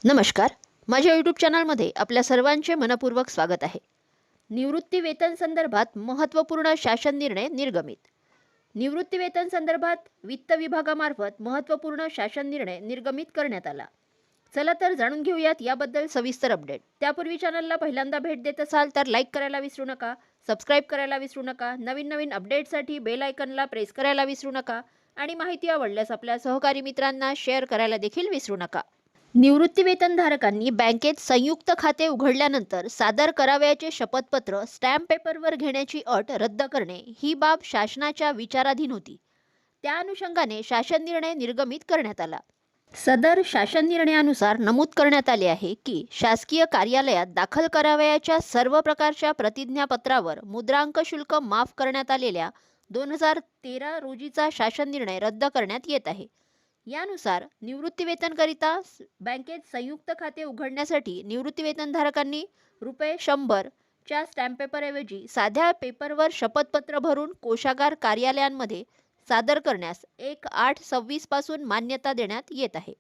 नमस्कार. माझ्या यूट्यूब चॅनलमध्ये आपल्या सर्वांचे मनपूर्वक स्वागत आहे. निवृत्ती वेतन संदर्भात महत्त्वपूर्ण शासन निर्णय निर्गमित. निवृत्ती वेतन संदर्भात वित्त विभागामार्फत महत्त्वपूर्ण शासन निर्णय निर्गमित करण्यात आला. चला तर जाणून घेऊयात याबद्दल सविस्तर अपडेट. त्यापूर्वी चॅनलला पहिल्यांदा भेट देत असाल तर लाईक करायला विसरू नका, सबस्क्राईब करायला विसरू नका, नवीन अपडेटसाठी बेल आयकनला प्रेस करायला विसरू नका आणि माहिती आवडल्यास आपल्या सहकारी मित्रांना शेअर करायला देखील विसरू नका. निवृत्तीवेतनधारकांनी बँकेत संयुक्त खाते उघडल्यानंतर सादर करावयाचे शपथपत्र स्टॅम्प पेपरवर घेण्याची अट रद्द करणे ही बाब शासनाच्या विचाराधीन होती. त्या अनुषंगाने शासन निर्णय निर्गमित करण्यात आला. सदर शासन निर्णयानुसार नमूद करण्यात आले आहे की शासकीय कार्यालयात दाखल करावयाच्या सर्व प्रकारच्या प्रतिज्ञापत्रावर मुद्रांक शुल्क माफ करण्यात आलेल्या 2013 रोजीचा शासन निर्णय रद्द करण्यात येत आहे. यानुसार निवृत्तीवेतनकरिता बँकेत संयुक्त खाते उघडण्यासाठी निवृत्तीवेतनधारकांनी ₹100 च्या स्टॅम्प पेपरऐवजी साध्या पेपरवर शपथपत्र भरून कोषागार कार्यालयांमध्ये सादर करण्यास 1/8/26 पासून मान्यता देण्यात येत आहे.